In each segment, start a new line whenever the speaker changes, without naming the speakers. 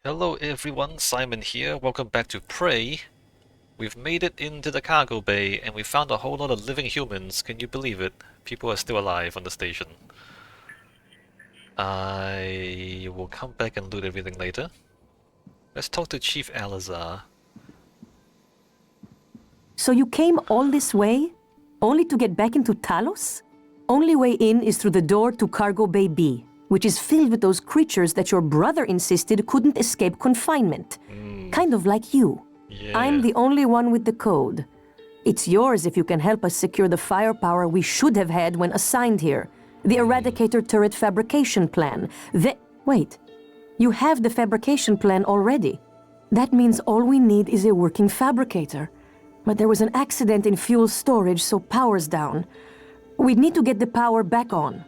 Hello everyone, Simon here. Welcome back to Prey. We've made it into the cargo bay and we found a whole lot of living humans. Can you believe it? People are still alive on the station. I will come back and loot everything later. Let's talk to Chief Alazar.
So you came all this way, only to get back into Talos? Only way in is through the door to Cargo Bay B, which is filled with those creatures that your brother insisted couldn't escape confinement. Kind of like you.
Yeah.
I'm the only one with the code. It's yours if you can help us secure the firepower we should have had when assigned here. The Eradicator turret fabrication plan. Wait, you have the fabrication plan already. That means all we need is a working fabricator. But there was an accident in fuel storage, so power's down. We'd need to get the power back on.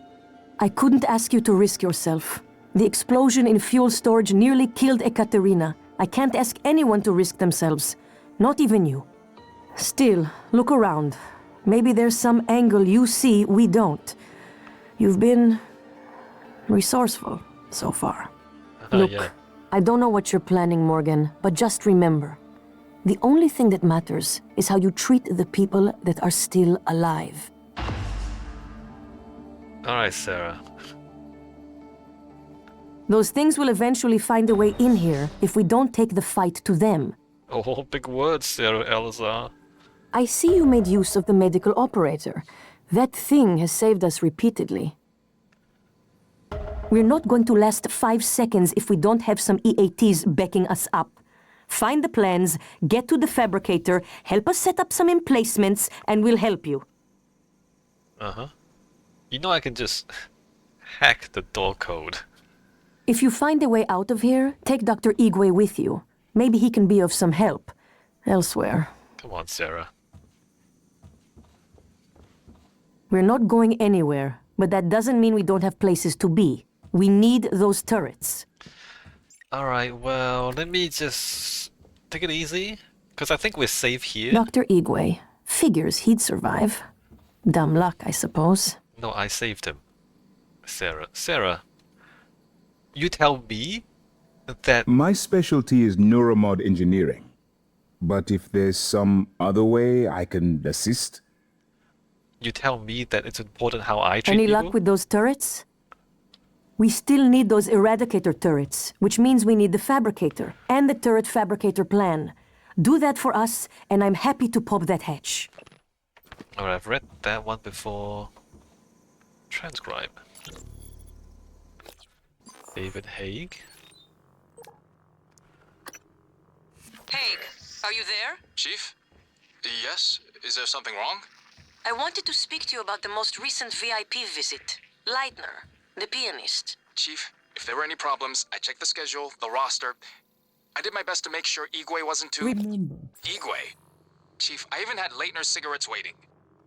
I couldn't ask you to risk yourself. The explosion in fuel storage nearly killed Ekaterina. I can't ask anyone to risk themselves. Not even you. Still, look around. Maybe there's some angle you see we don't. You've been resourceful so far. Look,
yeah.
I don't know what you're planning, Morgan, but just remember, the only thing that matters is how you treat the people that are still alive.
Alright, Sarah.
Those things will eventually find a way in here if we don't take the fight to them.
Oh, big words, Sarah Alazar.
I see you made use of the medical operator. That thing has saved us repeatedly. We're not going to last 5 seconds if we don't have some EATs backing us up. Find the plans, get to the fabricator, help us set up some emplacements, and we'll help you.
Uh-huh. You know I can just hack the door code.
If you find a way out of here, take Dr. Igwe with you. Maybe he can be of some help. Elsewhere.
Come on, Sarah.
We're not going anywhere, but that doesn't mean we don't have places to be. We need those turrets.
Alright, well, let me just take it easy, because I think we're safe here.
Dr. Igwe. Figures he'd survive. Dumb luck, I suppose.
No, I saved him. Sarah, you tell me that...
My specialty is neuromod engineering. But if there's some other way I can assist...
You tell me that it's important how I treat
Any
people?
luck with those turrets? We still need those Eradicator turrets, which means we need the Fabricator and the turret fabricator plan. Do that for us, and I'm happy to pop that hatch.
Alright, I've read that one before. Transcribe. David Haig.
Haig, are you there?
Chief? Yes? Is there something wrong?
I wanted to speak to you about the most recent VIP visit. Leitner, the pianist.
Chief, if there were any problems, I checked the schedule, the roster. I did my best to make sure Igwe wasn't too...
Remember,
Igwe? Chief, I even had Leitner's cigarettes waiting.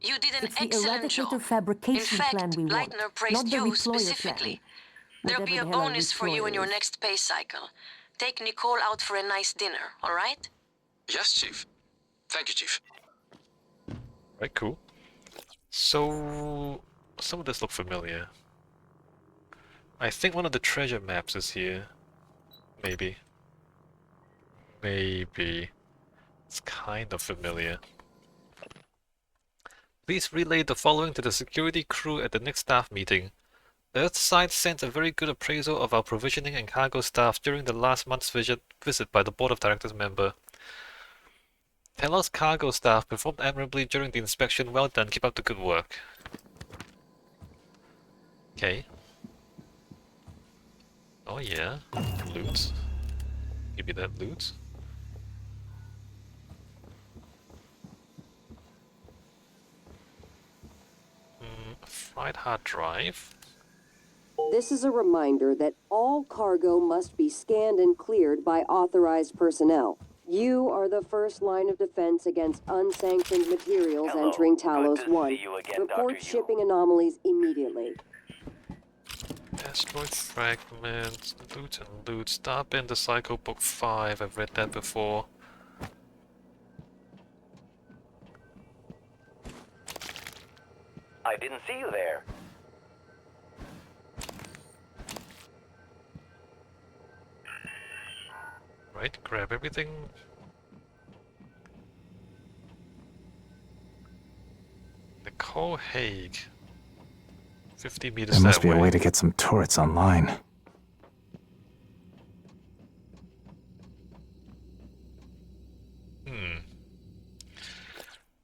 You did an
it's the
excellent
Eradicator
job.
fabrication
In fact,
plan we want,
Leitner
not
praised
the
you
reployer
specifically.
plan.
There'll be a
Whatever the hell
bonus for you in your
reployer is.
next pay cycle. Take Nicole out for a nice dinner, all right?
Yes, Chief. Thank you, Chief.
Right, cool. So... some of this look familiar. I think one of the treasure maps is here. Maybe. Maybe. It's kind of familiar. Please relay the following to the security crew at the next staff meeting. Earthside sent a very good appraisal of our provisioning and cargo staff during the last month's visit by the Board of Directors member. Talos cargo staff performed admirably during the inspection. Well done, keep up the good work. Okay. Oh yeah, loot. Give me that loot. Fried hard drive.
This is a reminder that all cargo must be scanned and cleared by authorized personnel. You are the first line of defense against unsanctioned materials entering Talos 1. Report shipping anomalies immediately.
Asteroid fragment, loot and loot. Stop in the Psycho Book 5. I've read that before.
I didn't see you there.
Alright, grab everything. Nicole Haig. 50 meters
There must
that
be
way.
a way to get some turrets online.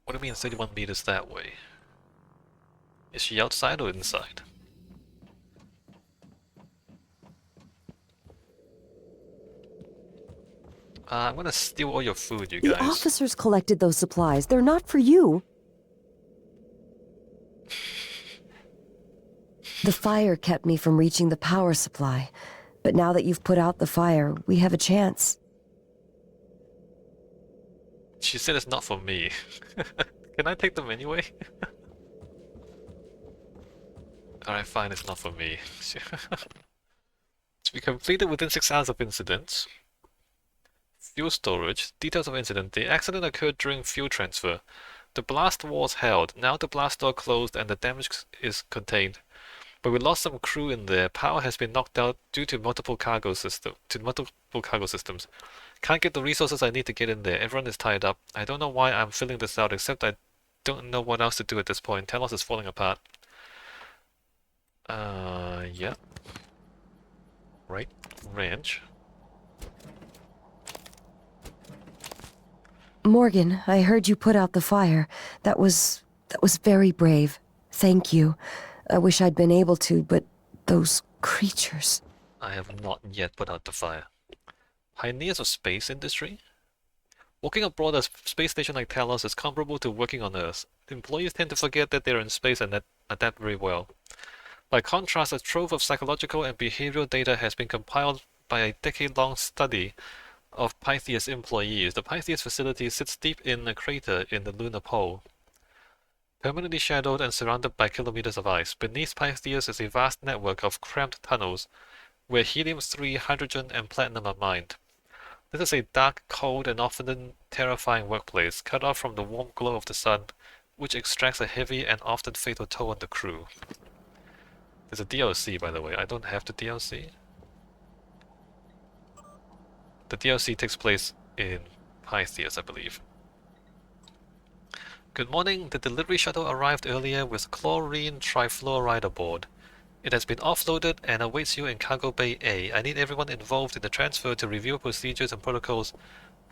What do you mean 31 meters that way? Is she outside or inside? I'm gonna steal all your food, you
The
guys.
officers collected those supplies. They're not for you. The fire kept me from reaching the power supply. But now that you've put out the fire, we have a chance.
She said it's not for me. Can I take them anyway? Alright, fine, it's not for me. To be completed within 6 hours of incident. Fuel storage. Details of incident. The accident occurred during fuel transfer. The blast was held. Now the blast door closed and the damage is contained. But we lost some crew in there. Power has been knocked out due to multiple cargo systems. Can't get the resources I need to get in there. Everyone is tied up. I don't know why I'm filling this out, except I don't know what else to do at this point. Talos is falling apart. Yeah. Right. Ranch.
Morgan, I heard you put out the fire. That was very brave. Thank you. I wish I'd been able to, but those creatures...
I have not yet put out the fire. Pioneers of space industry? Working aboard a space station like Talos is comparable to working on Earth. Employees tend to forget that they're in space and adapt very well. By contrast, a trove of psychological and behavioral data has been compiled by a decade-long study of Pytheas employees. The Pytheas facility sits deep in a crater in the lunar pole, permanently shadowed and surrounded by kilometers of ice. Beneath Pytheas is a vast network of cramped tunnels where helium-3, hydrogen, and platinum are mined. This is a dark, cold, and often terrifying workplace, cut off from the warm glow of the sun, which extracts a heavy and often fatal toll on the crew. There's a DLC, by the way. I don't have the DLC. The DLC takes place in Pytheas, I believe. Good morning. The delivery shuttle arrived earlier with chlorine trifluoride aboard. It has been offloaded and awaits you in Cargo Bay A. I need everyone involved in the transfer to review procedures and protocols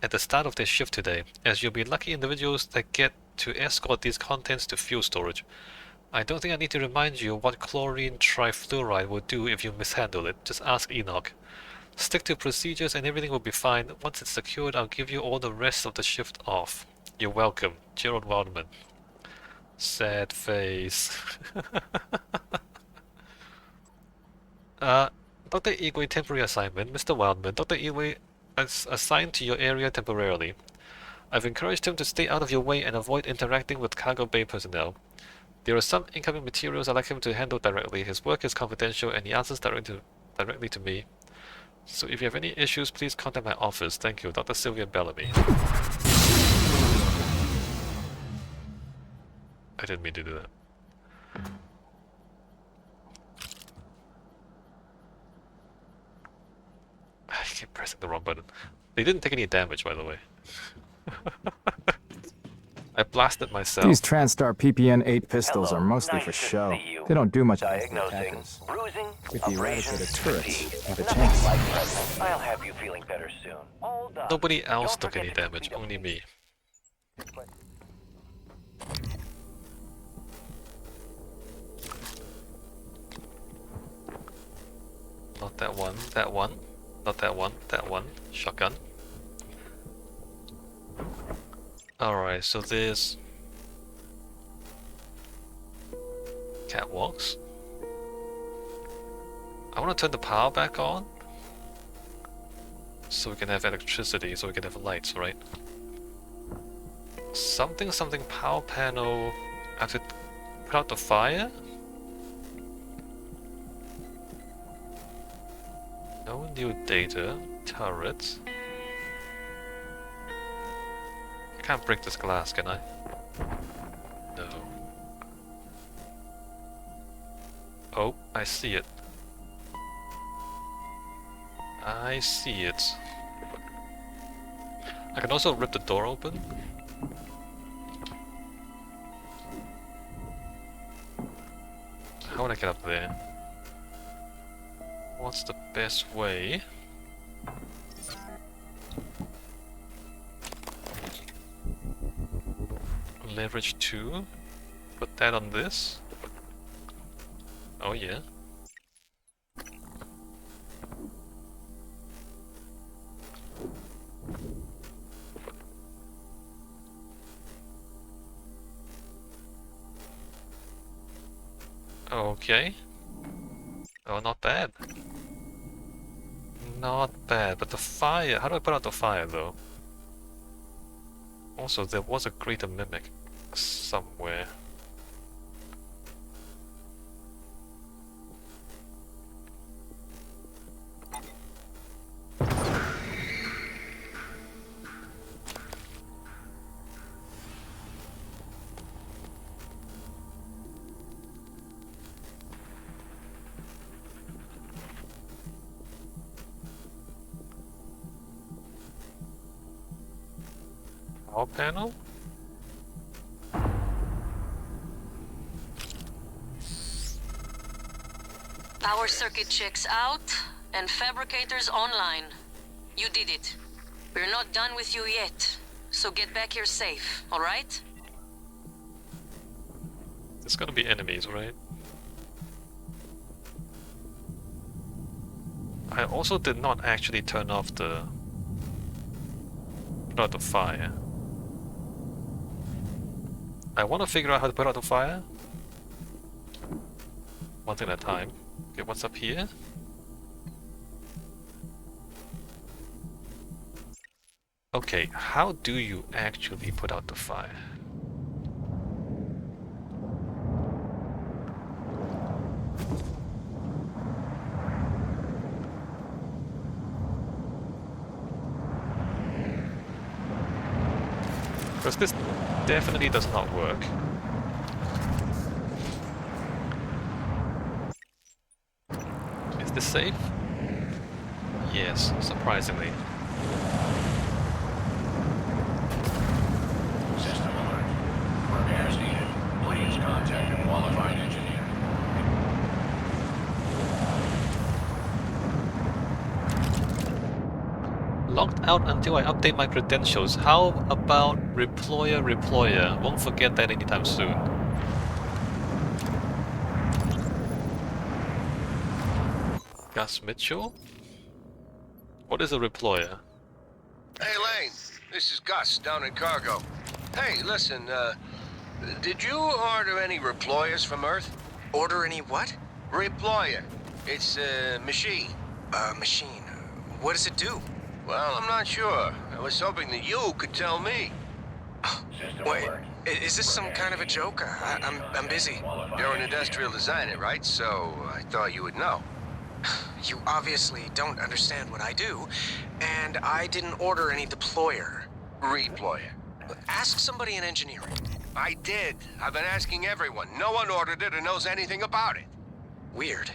at the start of their shift today, as you'll be lucky individuals that get to escort these contents to fuel storage. I don't think I need to remind you what chlorine trifluoride will do if you mishandle it. Just ask Enoch. Stick to procedures and everything will be fine. Once it's secured, I'll give you all the rest of the shift off. You're welcome. Gerald Wildman. Sad face. Dr. Igwe temporary assignment. Mr. Wildman, Dr. Igwe is assigned to your area temporarily. I've encouraged him to stay out of your way and avoid interacting with cargo bay personnel. There are some incoming materials I'd like him to handle directly. His work is confidential and he answers directly to me. So if you have any issues, please contact my office. Thank you, Dr. Sylvia Bellamy. I didn't mean to do that. I keep pressing the wrong button. They didn't take any damage, by the way. I blasted myself.
These TranStar PPN-8 pistols are mostly for show. They don't do much against the
Diagnosing
attackers.
bruising,
With the
abrasions,
eradicated turrets,
fatigue.
have a
Nothing
chance.
like present. I'll have you feeling better soon. All done.
Nobody else
Don't
took any
forget to
damage,
complete
only me. Not that one, that one. Not that one, that one. Shotgun. Alright, so there's catwalks. I want to turn the power back on so we can have electricity, so we can have lights, right? Something power panel. I have to put out the fire? No new data. Turrets. I can't break this glass, can I? No. Oh, I see it. I see it. I can also rip the door open. How would I get up there? What's the best way? Leverage 2. Put that on this. Oh yeah. Okay. Oh, not bad. Not bad, but the fire... How do I put out the fire, though? Also, there was a greater mimic somewhere. Power panel?
Power circuit checks out, and fabricators online. You did it. We're not done with you yet, so get back here safe, alright?
There's gonna be enemies, right? I also did not actually turn off the... put out the fire. I want to figure out how to put out the fire. One thing at a time. Okay, what's up here? Okay, how do you actually put out the fire? Because this definitely does not work. Is this safe? Yes, surprisingly.
System alert. Repairs needed. Please contact a qualified engineer.
Locked out until I update my credentials. How about reployer? Won't forget that anytime soon. Gus Mitchell? What is a reployer?
Hey, Lane. This is Gus, down in cargo. Hey, listen, did you order any reployers from Earth?
Order any what?
Reployer. It's a machine.
Machine. What does it do?
Well, I'm not sure. I was hoping that you could tell me.
Wait, is this some kind of a joke? I'm busy.
You're an industrial designer, right? So I thought you would know.
You obviously don't understand what I do, and I didn't order any deployer.
Reployer.
Ask somebody in engineering.
I did. I've been asking everyone. No one ordered it or knows anything about it.
Weird.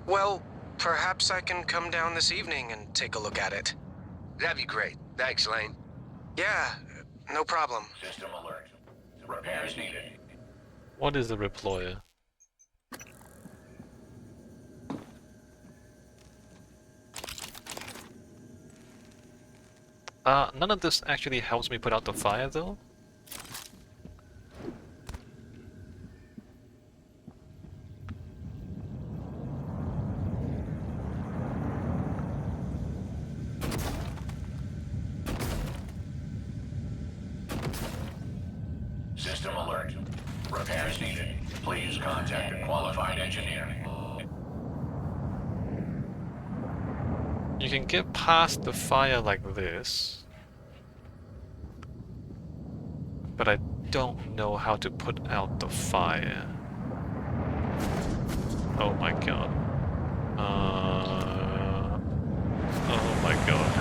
Well, perhaps I can come down this evening and take a look at it.
That'd be great. Thanks, Lane.
Yeah, no problem.
System alert. Repairs needed.
What is a reployer? None of this actually helps me put out the fire though.
System alert. Repairs needed. Please contact a qualified engineer.
You can get past the fire like this, but I don't know how to put out the fire. Oh my god. Oh my god.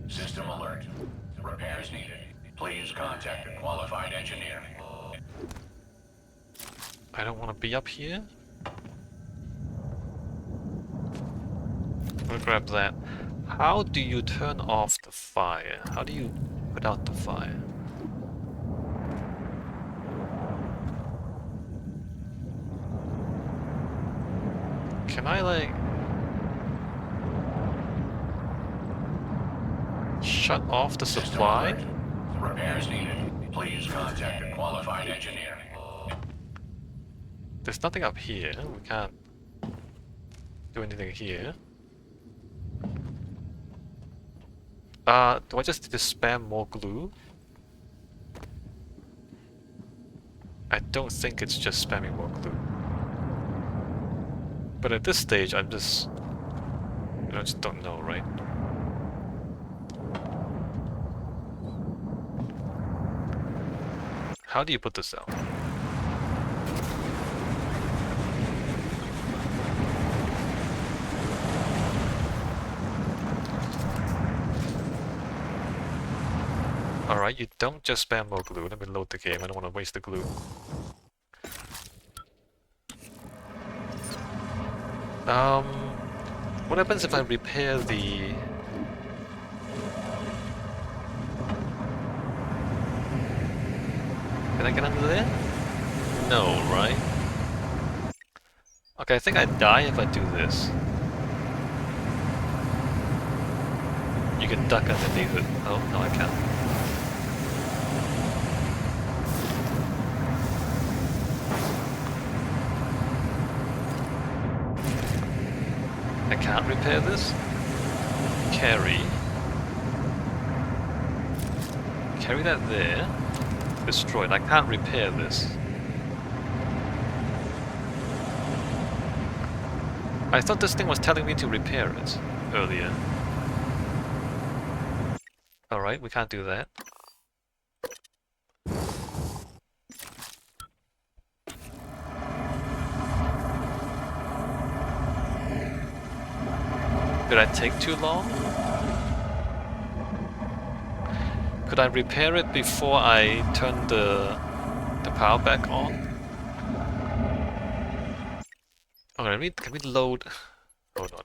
System alert. Repairs needed. Please contact a qualified engineer.
I don't want to be up here. We'll grab that. How do you turn off the fire? How do you put out the fire? Can I, like... shut off the
System
supply?
alert. Repairs needed. Please contact a qualified engineer.
There's nothing up here. We can't do anything here. Do I just need to spam more glue? I don't think it's just spamming more glue. But at this stage, I just don't know, right? How do you put this out? Alright, you don't just spam more glue. Let me load the game. I don't want to waste the glue. What happens if I repair the... Can I get under there? No, right? Okay, I think I die if I do this. You can duck underneath it. Oh, no I can't. I can't repair this? Carry that there. Destroyed. I can't repair this. I thought this thing was telling me to repair it earlier. Alright, we can't do that. Did I take too long? Could I repair it before I turn the power back on? Okay, can we load... Hold on.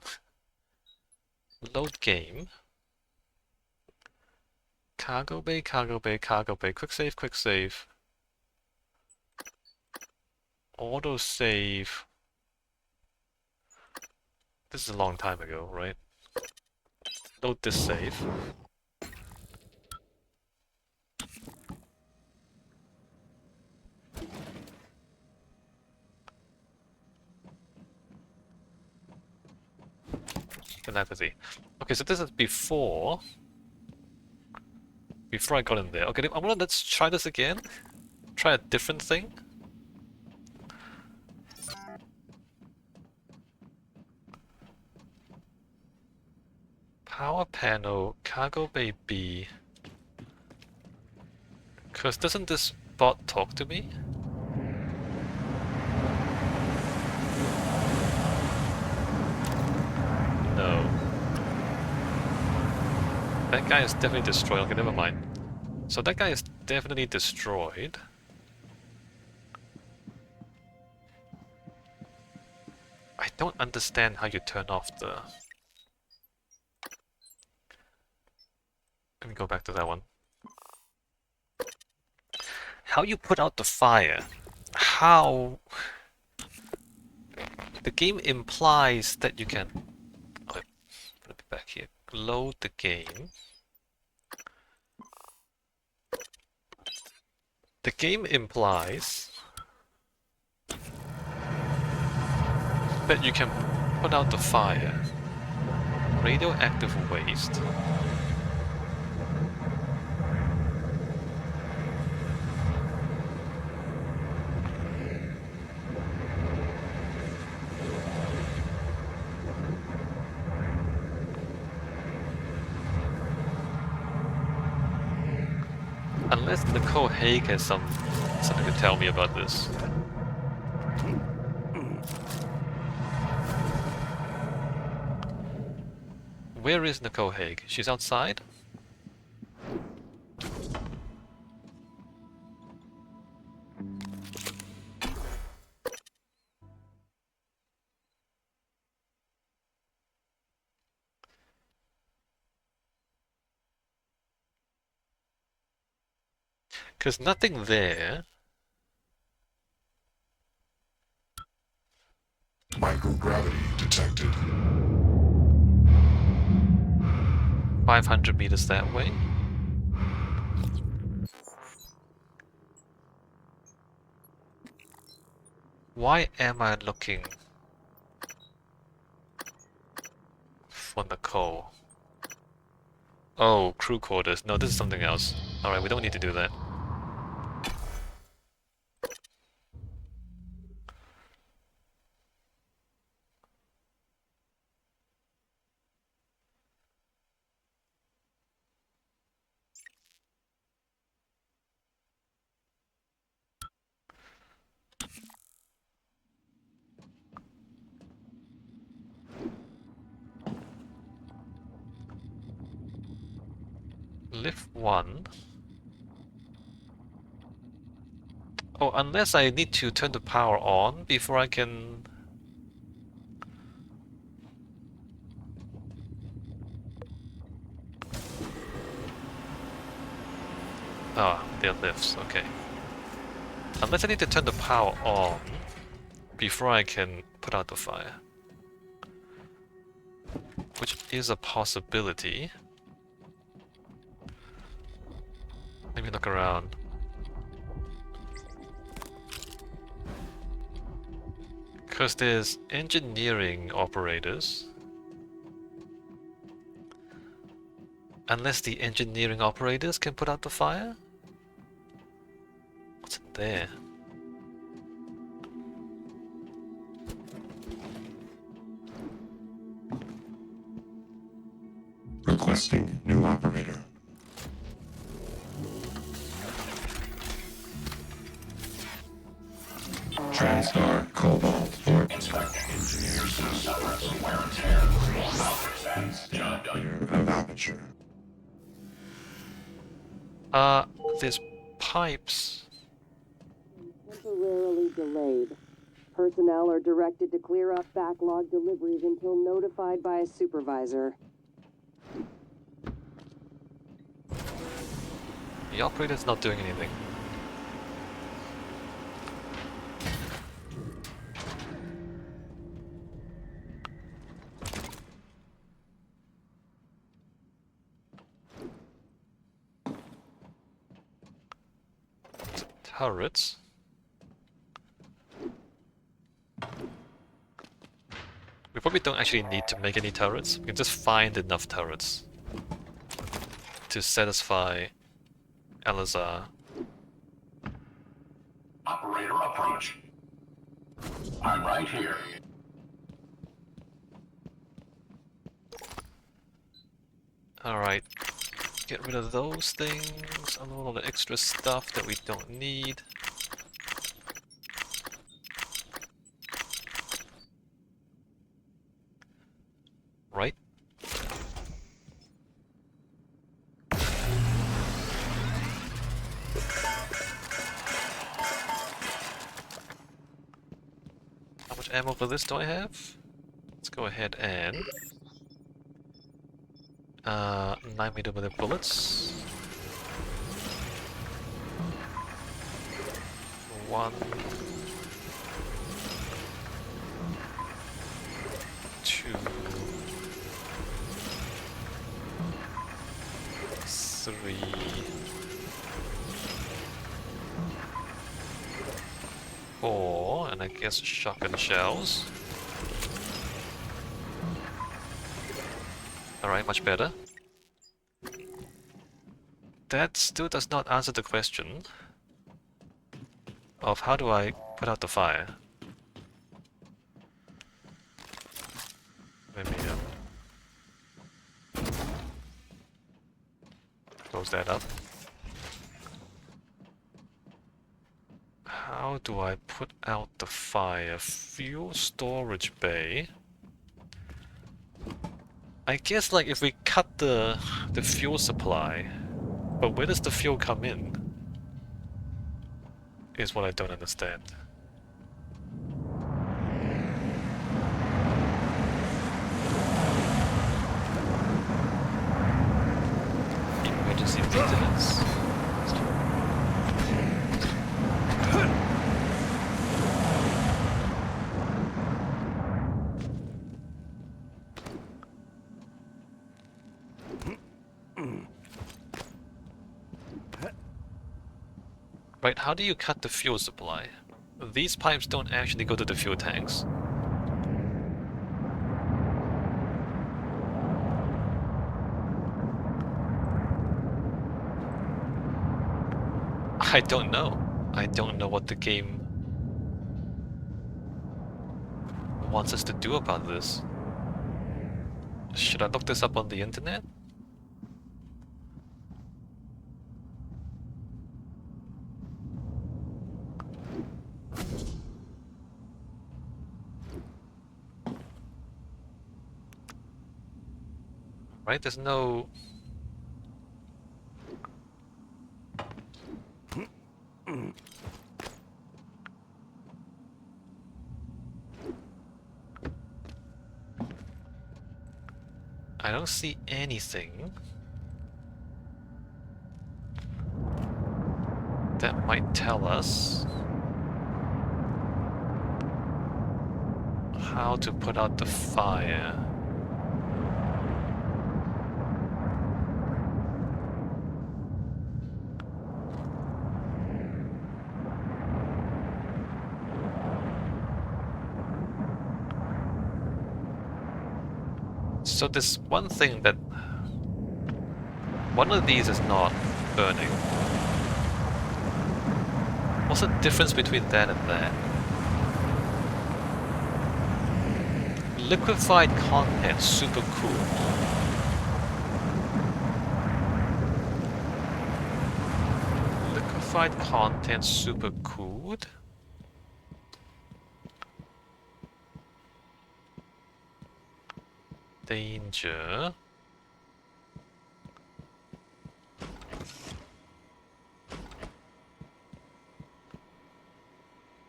Load game. Cargo bay, cargo bay, cargo bay. Quick save, quick save. Auto save. This is a long time ago, right? Load this save. Telepathy. Okay, so this is before I got in there. Okay, let's try this again. Try a different thing. Power panel, cargo bay B. Cause doesn't this bot talk to me? No. That guy is definitely destroyed. Okay, never mind. So that guy is definitely destroyed. I don't understand how you turn off the... Let me go back to that one. How you put out the fire? How... The game implies that you can... Okay, put it back here. Load the game. The game implies that you can put out the fire. Radioactive waste. Unless Nicole Haig has something to tell me about this. Where is Nicole Haig? She's outside? Because nothing there.
Microgravity detected.
500 meters that way. Why am I looking for Nicole? Oh, crew quarters. No, this is something else. Alright, we don't need to do that. Lift 1. Oh, unless I need to turn the power on before I can... Ah, they're lifts, okay. Unless I need to turn the power on before I can put out the fire. Which is a possibility. Let me look around. Because there's engineering operators. Unless the engineering operators can put out the fire? What's in there?
Requesting new operator. TranStar Cobalt for inspecting engineers who suffered some wear and tear. Job done. Of aperture.
There's pipes.
Temporarily delayed. Personnel are directed to clear up backlog deliveries until notified by a supervisor.
The operator's not doing anything. Turrets. We probably don't actually need to make any turrets. We can just find enough turrets to satisfy Elazar.
Operator approach. I'm right here.
Alright. Get rid of those things, and all of the extra stuff that we don't need. Right? How much ammo for this do I have? Let's go ahead and 9mm bullets. 1, 2, 3, 4, and I guess shotgun shells. Alright, much better. That still does not answer the question of how do I put out the fire. Let me close that up. How do I put out the fire? Fuel storage bay. I guess like if we cut the fuel supply, but where does the fuel come in? Is what I don't understand. Emergency maintenance. Right, how do you cut the fuel supply? These pipes don't actually go to the fuel tanks. I don't know. I don't know what the game wants us to do about this. Should I look this up on the internet? Right, there's no... I don't see anything that might tell us how to put out the fire. So there's one thing that... one of these is not burning. What's the difference between that and that? Liquefied content, super cool. Liquefied content, super cooled? Danger.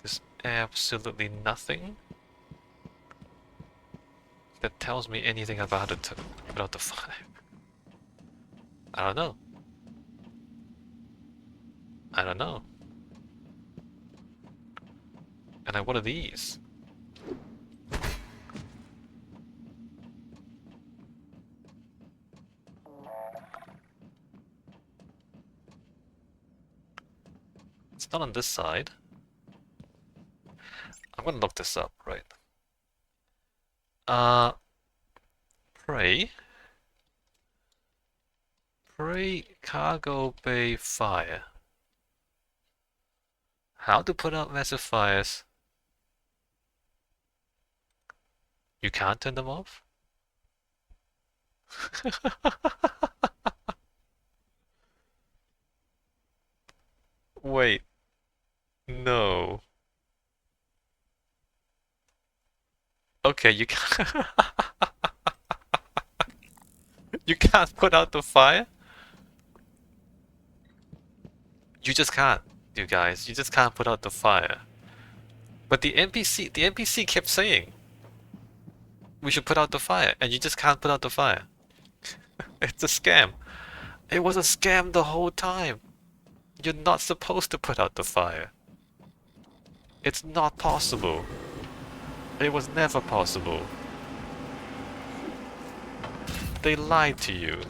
There's absolutely nothing that tells me anything about it about the fire. I don't know. I don't know. And what are these? It's not on this side. I'm gonna look this up, right? Pray cargo bay fire. How to put out massive fires? You can't turn them off? Wait. No. Okay, you can't. You can't put out the fire? You just can't, you guys. You just can't put out the fire. But the NPC kept saying we should put out the fire, and you just can't put out the fire. It's a scam. It was a scam the whole time. You're not supposed to put out the fire. It's not possible. It was never possible. They lied to you.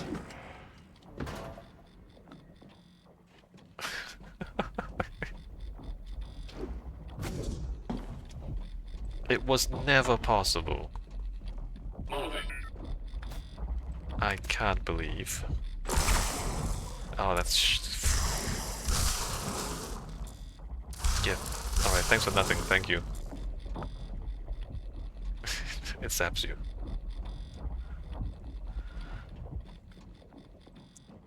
It was never possible. I can't believe. Oh, that's... Yeah. Alright, thanks for nothing, thank you. It saps you.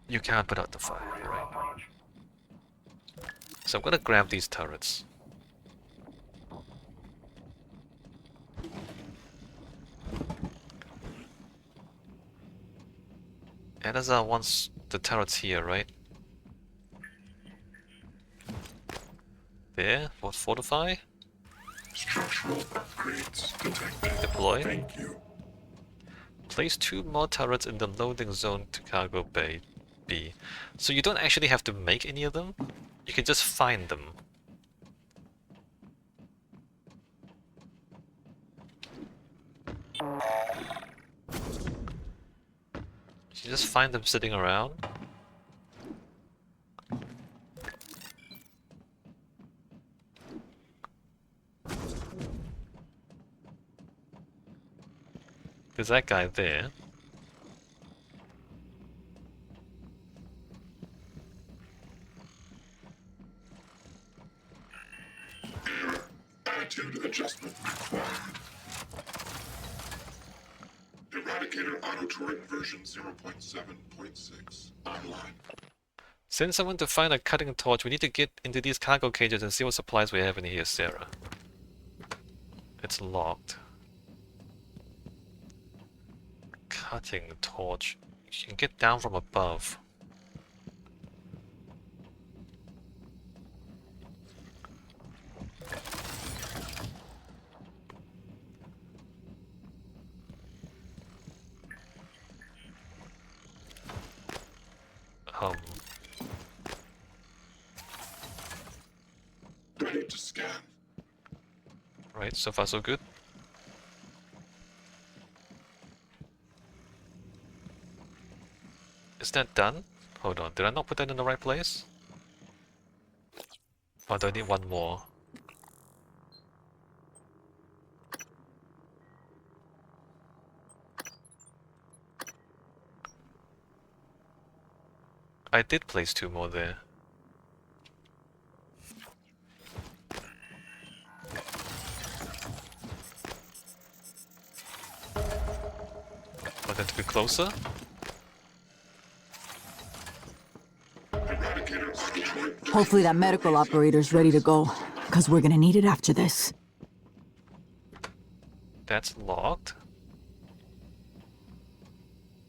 You can't put out the fire, right? So I'm gonna grab these turrets. Elazar wants the turrets here, right? There, what, fortify?
Structural upgrades detected.
Deploy.
Thank you.
Place 2 more turrets in the loading zone to cargo bay B. So you don't actually have to make any of them, you can just find them. You just find them sitting around. There's that guy there.
Attitude adjustment required. Eradicator auto turret version 0.7.6 online.
Send someone to find a cutting torch. We need to get into these cargo cages and see what supplies we have in here, Sarah. It's locked. Cutting torch. You can get down from above.
Ready to scan.
Right, so far so good. Is that done? Hold on, did I not put that in the right place? Oh, do I need one more? I did place 2 more there. Want them to be closer?
Hopefully that medical operator's ready to go, because we're gonna need it after this.
That's locked.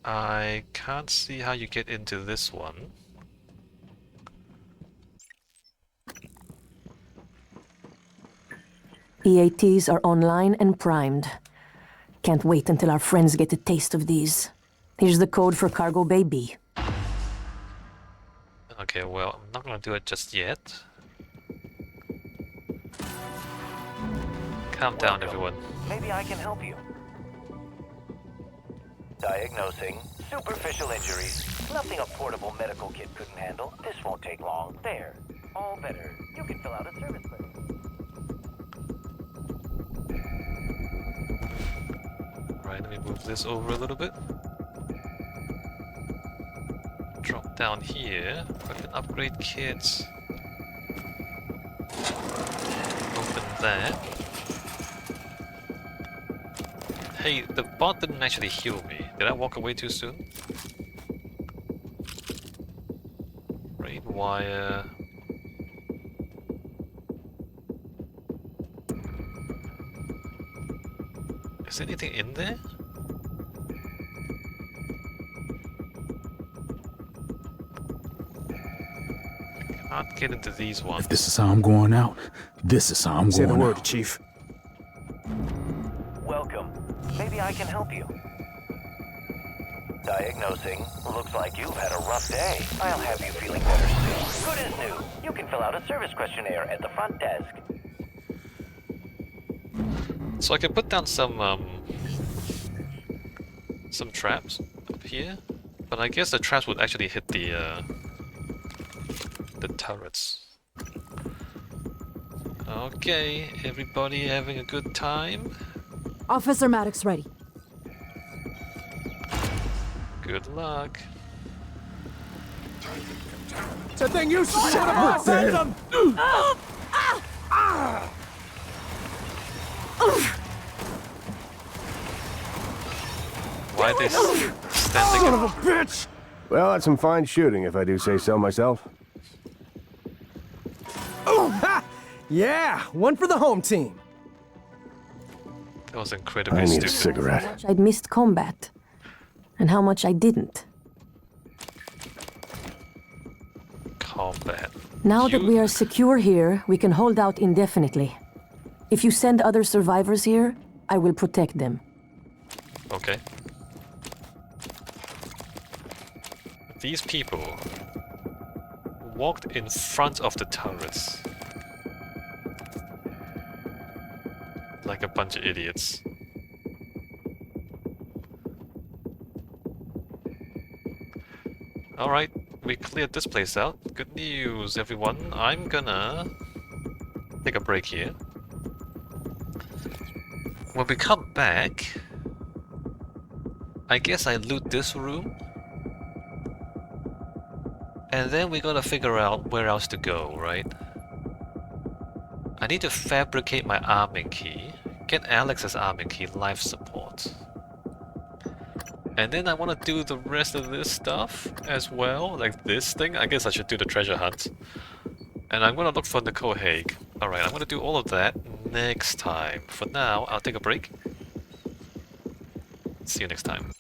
I can't see how you get into this one.
EATs are online and primed. Can't wait until our friends get a taste of these. Here's the code for Cargo Bay B.
Okay, well, I'm not gonna do it just yet. Calm down, everyone.
Maybe I can help you. Diagnosing superficial injuries. Nothing a portable medical kit couldn't handle. This won't take long. There. All better. You can fill out a service letter.
Right, let me move this over a little bit. Drop down here. Weapon upgrade kits. Open that. Hey, the bot didn't actually heal me. Did I walk away too soon? Braid wire. Is anything in there? Can't get into these ones.
If this is how I'm going out, this is how I'm
Say
going
the word,
out.
Chief.
Welcome. Maybe I can help you. Diagnosing. Looks like you've had a rough day. I'll have you feeling better soon. Good as new. You can fill out a service questionnaire at the front desk.
So I can put down some traps up here, but I guess the traps would actually hit the turrets. Okay, everybody having a good time?
Officer Maddox ready.
Good luck.
That thing used to shut up! Send them!
Why are they standing
Son of a bitch!
Well, that's some fine shooting, if I do say so myself.
Ha! Yeah, one for the home team.
That was incredibly
I need
stupid.
a cigarette.
How much I'd missed combat, and how much I didn't.
Combat.
Now that we are secure here, we can hold out indefinitely. If you send other survivors here, I will protect them.
Okay. These people walked in front of the turrets. Like a bunch of idiots. Alright, we cleared this place out. Good news, everyone. I'm gonna take a break here. When we come back, I guess I loot this room. And then we gotta figure out where else to go, right? I need to fabricate my arming key. Get Alex's arming key, life support. And then I want to do the rest of this stuff as well, like this thing. I guess I should do the treasure hunt. And I'm gonna look for Nicole Hague. Alright, I'm gonna do all of that next time. For now, I'll take a break. See you next time.